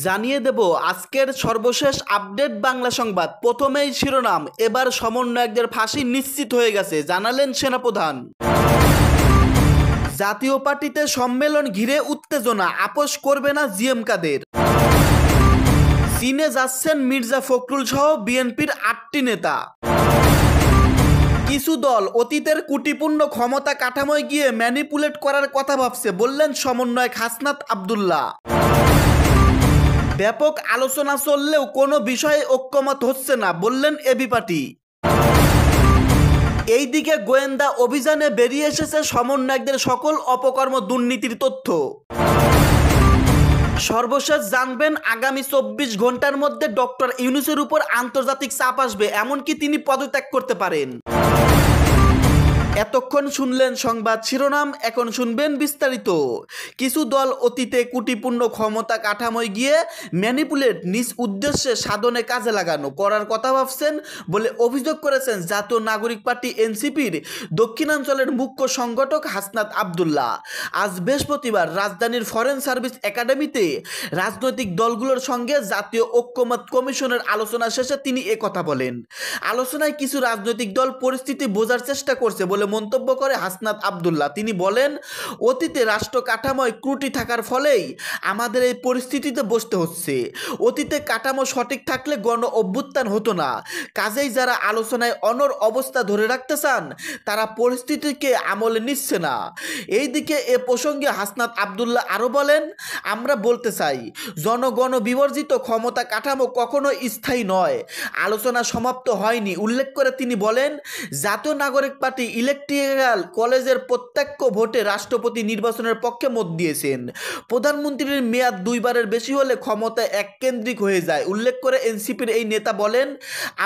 জানিয়ে দেব আজকের সর্বশেষ আপডেট বাংলা সংবাদ। প্রথমেই শিরোনাম, এবার সমন্বয়কদের ফাঁসি নিশ্চিত হয়ে গেছে, জানালেন সেনাপ্রধান। জাতীয় পার্টিতে সম্মেলন ঘিরে উত্তেজনা, আপোষ করবে না জিএম কাদের। চীনে যাচ্ছেন মির্জা ফখরুল সহ বিএনপির ৮টি নেতা। কিছু দল অতীতের কুটিপূর্ণ ক্ষমতা কাঠামোয় গিয়ে ম্যানিপুলেট করার কথা ভাবছে, বললেন সমন্বয়ক হাসনাত আব্দুল্লাহ। ব্যাপক আলোচনা চললেও কোনো বিষয়ে ঐক্যমত হচ্ছে না, বললেন এবি পার্টি। এইদিকে গোয়েন্দা অভিযানে বেরিয়ে এসেছে সমন্বয়কদের সকল অপকর্ম দুর্নীতির তথ্য। সর্বশেষ জানবেন, আগামী ২৪ ঘন্টার মধ্যে ডক্টর ইউনূসের উপর আন্তর্জাতিক চাপ আসবে, এমনকি তিনি পদত্যাগ করতে পারেন। এতক্ষণ শুনলেন সংবাদ শিরোনাম, এখন শুনবেন বিস্তারিত। কিছু দল অতীতে কুটিপূর্ণ ক্ষমতা কাঠামোয় গিয়ে ম্যানিপুলেট নিজ উদ্দেশ্যে সাধনে কাজে লাগানো করার কথা ভাবছেন বলে অভিযোগ করেছেন জাতীয় নাগরিক পার্টি এনসিপির দক্ষিণাঞ্চলের মুখ্য সংগঠক হাসনাত আব্দুল্লাহ। আজ বৃহস্পতিবার রাজধানীর ফরেন সার্ভিস একাডেমিতে রাজনৈতিক দলগুলোর সঙ্গে জাতীয় ঐক্যমত কমিশনের আলোচনা শেষে তিনি একথা বলেন। আলোচনায় কিছু রাজনৈতিক দল পরিস্থিতি বোঝার চেষ্টা করছে বলে মন্তব্য করে হাসনাত আব্দুল্লাহ। তিনি বলেন, অতীতে রাষ্ট্র কাঠামোয় ত্রুটি থাকার ফলেই আমাদের এই পরিস্থিতিতে বসতে হচ্ছে। অতীতে কাঠামো সঠিক থাকলে গণ অভ্যুত্থান হতো না। কাজেই যারা আলোচনায় অনড় অবস্থা ধরে রাখতে চান তারা পরিস্থিতিকে আমলে নিচ্ছে না। এইদিকে এ প্রসঙ্গে হাসনাত আব্দুল্লাহ আরও বলেন, আমরা বলতে চাই জনগণ বিবর্জিত ক্ষমতা কাঠামো কখনো স্থায়ী নয়। আলোচনা সমাপ্ত হয়নি উল্লেখ করে তিনি বলেন, জাতীয় নাগরিক পার্টি ইলেকট্রাল কলেজের প্রত্যক্ষ ভোটে রাষ্ট্রপতি নির্বাচনের পক্ষে মত দিয়েছেন। প্রধানমন্ত্রীর মেয়াদ ২বারের বেশি হলে ক্ষমতা এককেন্দ্রিক হয়ে যায়। উল্লেখ করে এনসিপির এই নেতা বলেন,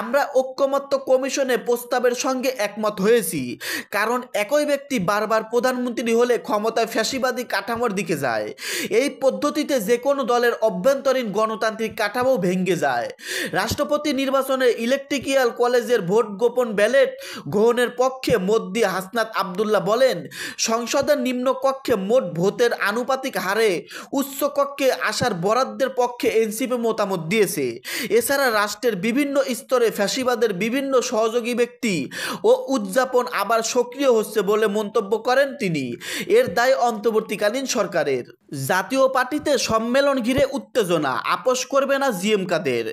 আমরা ঐক্যমত্য কমিশনে প্রস্তাবের সঙ্গে একমত হয়েছি, কারণ একই ব্যক্তি বারবার প্রধানমন্ত্রী হলে ক্ষমতায় ফ্যাসিবাদী কাঠামোর দিকে যায়। এই পদ্ধতিতে যে কোনো দলের অভ্যন্তরীণ গণতান্ত্রিক কাঠামো ভেঙে যায়। রাষ্ট্রপতি নির্বাচনে ইলেকট্রিক্যাল কলেজের ভোট গোপন ব্যালট গ্রহণের পক্ষে মত দিয়ে হাসনাত আব্দুল্লাহ বলেন, সংসদের নিম্ন কক্ষে মোট ভোটের আনুপাতিক হারে উচ্চ কক্ষে আসার বরাদ্দের পক্ষে এনসিপি মতামত দিয়েছে। এছাড়া রাষ্ট্রের বিভিন্ন স্তরে ফ্যাসিবাদের বিভিন্ন সহযোগী ব্যক্তি ও উদযাপন আবার সক্রিয় হচ্ছে বলে মন্তব্য করেন তিনি। এর দায় অন্তর্বর্তীকালীন সরকারের। জাতীয় পার্টিতে সম্মেলন ঘিরে উত্তেজনা, আপোষ করবে না জিএম কাদের।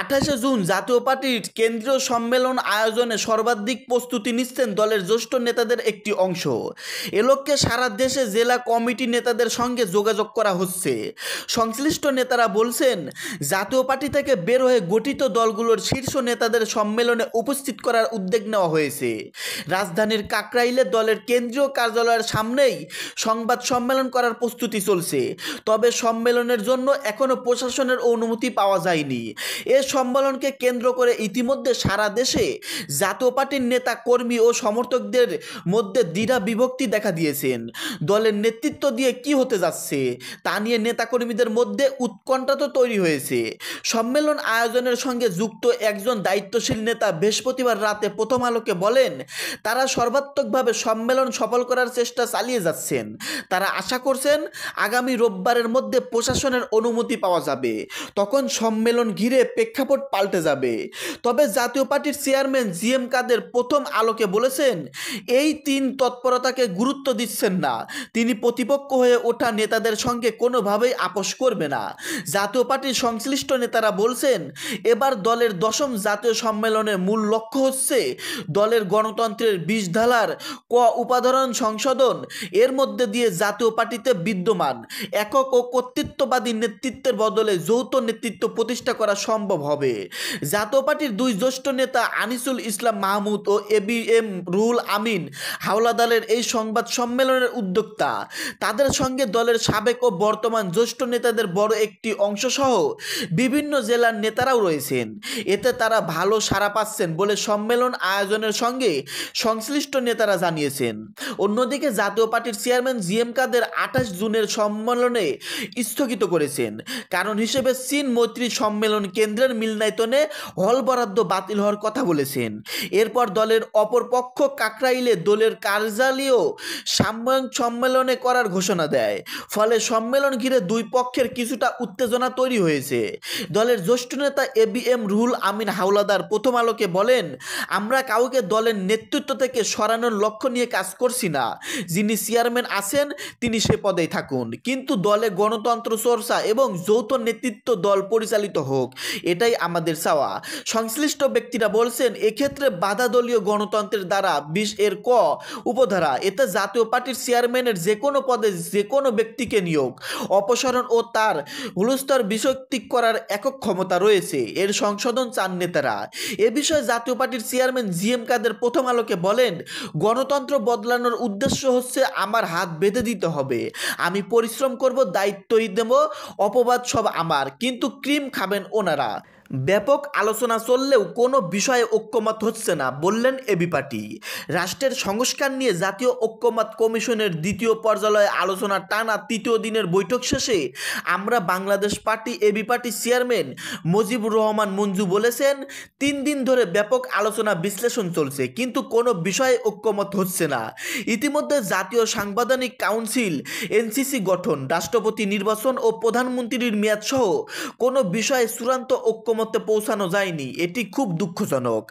২৮শে জুন জাতীয় পার্টির কেন্দ্রীয় সম্মেলন আয়োজনে সর্বাধিক প্রস্তুতি নিচ্ছেন দলের জ্যেষ্ঠ নেতাদের একটি অংশ। এ লক্ষ্যে সারা দেশে জেলা কমিটি নেতাদের সঙ্গে যোগাযোগ করা হচ্ছে। সংশ্লিষ্ট নেতারা বলছেন, জাতীয় পার্টি থেকে বের হয়ে গঠিত দলগুলোর শীর্ষ নেতাদের সম্মেলনে উপস্থিত করার উদ্যোগ নেওয়া হয়েছে। রাজধানীর কাকরাইলে দলের কেন্দ্রীয় কার্যালয়ের সামনেই সংবাদ সম্মেলন করার প্রস্তুতি চলছে। তবে সম্মেলনের জন্য এখনও প্রশাসনের অনুমতি পাওয়া যায়নি। এ সম্মেলনকে কেন্দ্র করে ইতিমধ্যে সারা দেশে জাতীয় পার্টির নেতা কর্মী ও সমর্থকদের মধ্যে দ্বিধা বিভক্তি দেখা দিয়েছেন। দলের নেতৃত্ব দিয়ে কি হতে যাচ্ছে তা নিয়ে নেতাকর্মীদের মধ্যে উৎকণ্ঠা তো তৈরি হয়েছে। সম্মেলন আয়োজনের সঙ্গে যুক্ত একজন দায়িত্বশীল নেতা বৃহস্পতিবার রাতে প্রথম আলোকে বলেন, তারা সর্বাত্মকভাবে সম্মেলন সফল করার চেষ্টা চালিয়ে যাচ্ছেন। তারা আশা করছেন আগামী রোববারের মধ্যে প্রশাসনের অনুমতি পাওয়া যাবে, তখন সম্মেলন ঘিরে প্রেক্ষাপট পাল্টে যাবে। তবে জাতীয় পার্টির চেয়ারম্যান জিএম কাদের প্রথম আলোকে বলেছেন, এই তিন তৎপরতাকে গুরুত্ব দিচ্ছেন না। তিনি প্রতিপক্ষ হয়ে ওঠা নেতাদের সঙ্গে কোনোভাবেই আপোষ করবে না। জাতীয় পার্টির সংশ্লিষ্ট নেতারা বলছেন, এবার দলের ১০ম জাতীয় সম্মেলনের মূল লক্ষ্য হচ্ছে দলের গণতন্ত্রের বিষধারার উপাদান সংশোধন। এর মধ্যে দিয়ে জাতীয় পার্টিতে বিদ্যমান একক ও কর্তৃত্ববাদী নেতৃত্বের বদলে যৌথ নেতৃত্ব প্রতিষ্ঠা করা সম্ভব হবে। জাতীয় পার্টির দুই জ্যেষ্ঠ নেতা আনিসুল ইসলাম মাহমুদ ও এবিএম রুহুল আমিন হাওলাদারের এই সংবাদ সম্মেলনের উদ্যোক্তা। তাদের সঙ্গে দলের সাবেক ও বর্তমান জ্যেষ্ঠ নেতাদের বড় একটি অংশসহ বিভিন্ন জেলার নেতারাও রয়েছেন। এতে তারা ভালো সাড়া পাচ্ছেন বলে সম্মেলন আয়োজনের সঙ্গে সংশ্লিষ্ট নেতারা জানিয়েছেন। অন্যদিকে জাতীয় পার্টির চেয়ারম্যান জিএম কাদের ২৮ জুনের সম্মেলনে স্থগিত করেছেন। কারণ হিসেবে চীন মৈত্রী সম্মেলন কেন্দ্রের মিলনায়তনে হল বরাদ্দ বাতিল হওয়ার কথা বলেছেন। এরপর দলের অপর পক্ষ কাকরাইলে দলের কার্যালয়ও সাময়িক সম্মেলনে করার ঘোষণা দেয়। ফলে সম্মেলন ঘিরে দুই পক্ষের কিছুটা উত্তেজনা তৈরি হয়েছে। দলের জ্যেষ্ঠ নেতা এবিএম রুহুল আমিন হাওলাদার প্রথম আলোকে বলেন, আমরা কাউকে দলের নেতৃত্ব থেকে সরানোর লক্ষ্য নিয়ে কাজ করছি না। যিনি চেয়ারম্যান আছেন তিনি সে পদেই থাকুন, কিন্তু দলে গণতন্ত্র চর্চা এবং যৌথ নেতৃত্ব দল পরিচালিত হোক, এটাই আমাদের চাওয়া। সংশ্লিষ্ট ব্যক্তিরা বলছেন, এক্ষেত্রে বাধা দলীয় গণতন্ত্রের দ্বারা 20 ক উপধারা, এতে জাতীয় পার্টির চেয়ারম্যানের যে কোনো পদে যে কোনো ব্যক্তিকে নিয়োগ, অপসারণ ও তার হুলস্থর বিষয়টি করার একক ক্ষমতা রয়েছে। এর সংশোধন চান নেতারা। এ বিষয়ে জাতীয় পার্টির চেয়ারম্যান জিএম কাদের প্রথম আলোকে বলেন, গণতন্ত্র বদলানোর উদ্দেশ্য হচ্ছে আমার হাত বেঁধে দিতে হবে। আমি পরিশ্রম করব, দায়িত্বই দেব, অপবাদ সব আমার, কিন্তু ক্রিম খাবেন ওনারা। ব্যাপক আলোচনা চললেও কোনো বিষয়ে ঐক্যমত হচ্ছে না, বললেন এবি পার্টি। রাষ্ট্রের সংস্কার নিয়ে জাতীয় ঐক্যমত কমিশনের দ্বিতীয় পর্যায়ে আলোচনা টানা তৃতীয় দিনের বৈঠক শেষে আমরা বাংলাদেশ পার্টি এবি পার্টির চেয়ারম্যান মুজিবুর রহমান মঞ্জু বলেছেন, 3 দিন ধরে ব্যাপক আলোচনা বিশ্লেষণ চলছে, কিন্তু কোনো বিষয়ে ঐক্যমত হচ্ছে না। ইতিমধ্যে জাতীয় সাংবিধানিক কাউন্সিল এনসিসি গঠন, রাষ্ট্রপতি নির্বাচন ও প্রধানমন্ত্রীর মেয়াদ সহ কোনো বিষয়ে চূড়ান্ত ঐক্যমতে পৌঁছানো যায়নি। এটি খুব দুঃখজনক।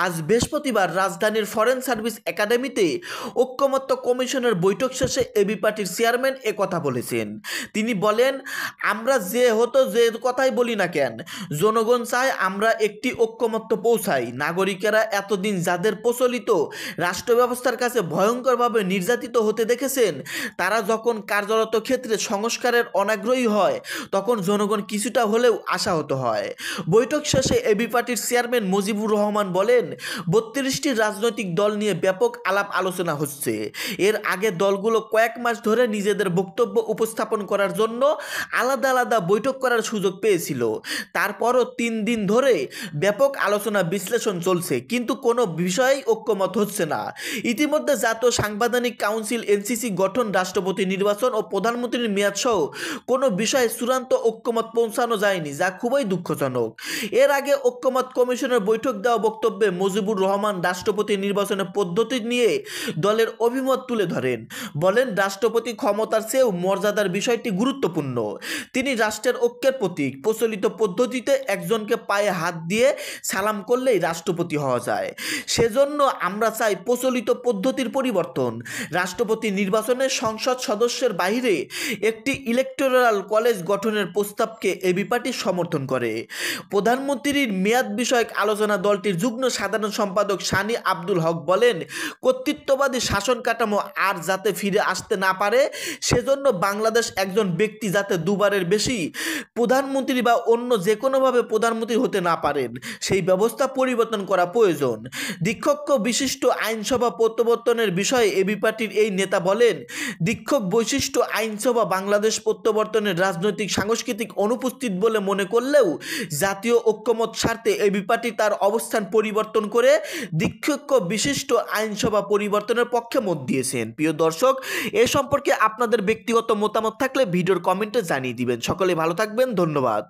আজ বৃহস্পতিবার রাজধানীর ফরেন সার্ভিস একাডেমিতে ঐক্যমত্য কমিশনের বৈঠক শেষে এবি পার্টির চেয়ারম্যান একথা বলেছেন। তিনি বলেন, আমরা যে কথাই বলি না কেন, জনগণ চায় আমরা একটি ঐক্যমত্য পৌঁছাই। নাগরিকেরা এতদিন যাদের প্রচলিত রাষ্ট্র ব্যবস্থার কাছে ভয়ঙ্করভাবে নির্যাতিত হতে দেখেছেন, তারা যখন কার্যরত ক্ষেত্রে সংস্কারের অনাগ্রহী হয়, তখন জনগণ কিছুটা হলেও আশাহত হয়। বৈঠক শেষে এবি পার্টির চেয়ারম্যান মুজিবুর রহমান বলেন, 32টি রাজনৈতিক দল নিয়ে ব্যাপক আলাপ আলোচনা হচ্ছে। এর আগে দলগুলো কয়েক মাস ধরে নিজেদের বক্তব্য উপস্থাপন করার জন্য আলাদা আলাদা বৈঠক করার সুযোগ পেয়েছিল। তারপরও 3 দিন ধরে ব্যাপক আলোচনা বিশ্লেষণ চলছে, কিন্তু কোনো বিষয়েই ঐক্যমত হচ্ছে না। ইতিমধ্যে জাতীয় সাংবিধানিক কাউন্সিল এনসিসি গঠন, রাষ্ট্রপতি নির্বাচন ও প্রধানমন্ত্রীর মেয়াদ সহ কোনো বিষয়ে চূড়ান্ত ঐক্যমত পৌঁছানো যায়নি, যা খুবই দুঃখজনক। এর আগে ঐক্যমত কমিশনের বৈঠক দেওয়া বক্তব্যে মুজিবুর রহমান রাষ্ট্রপতি নির্বাচনের পদ্ধতি নিয়ে দলের অভিমত তুলে ধরেন। বলেন, রাষ্ট্রপতি ক্ষমতার চেয়েও মর্যাদার বিষয়টি গুরুত্বপূর্ণ। তিনি রাষ্ট্রের ঐক্যের প্রতীক। প্রচলিত পদ্ধতিতে একজনকে পায়ে হাত দিয়ে সালাম করলেই রাষ্ট্রপতি হওয়া যায়। সেজন্য আমরা চাই প্রচলিত পদ্ধতির পরিবর্তন। রাষ্ট্রপতি নির্বাচনে সংসদ সদস্যের বাইরে একটি ইলেকটোরাল কলেজ গঠনের প্রস্তাবকে এবি পার্টি সমর্থন করে। প্রধানমন্ত্রীর মেয়াদ বিষয়ক আলোচনা দলটির যুগ্ম সাধারণ সম্পাদক সানি আব্দুল হক বলেন, কর্তৃত্ববাদী শাসন কাঠামো আর যাতে ফিরে আসতে না পারে, সেজন্য বাংলাদেশ একজন ব্যক্তি যাতে দুবারের বেশি প্রধানমন্ত্রী বা অন্য যে কোনোভাবে প্রধানমন্ত্রী হতে না পারেন, সেই ব্যবস্থা পরিবর্তন করা প্রয়োজন। দীক্ষক বিশিষ্ট আইনসভা প্রত্যাবর্তনের বিষয়ে এবি পার্টির এই নেতা বলেন, দীক্ষক বৈশিষ্ট্য আইনসভা বাংলাদেশ প্রত্যাবর্তনের রাজনৈতিক সাংস্কৃতিক অনুপস্থিত বলে মনে করলেও জাতীয় ঐক্যমত স্বার্থে এবি পার্টি তার অবস্থান পরিবর্তন করে দীক্ষক বিশিষ্ট আইনসভা পরিবর্তনের পক্ষে মত দিয়েছেন। প্রিয় দর্শক, এ সম্পর্কে আপনাদের ব্যক্তিগত মতামত থাকলে ভিডিওর কমেন্টে জানিয়ে দিবেন। সকলে ভালো থাকবেন, ধন্যবাদ।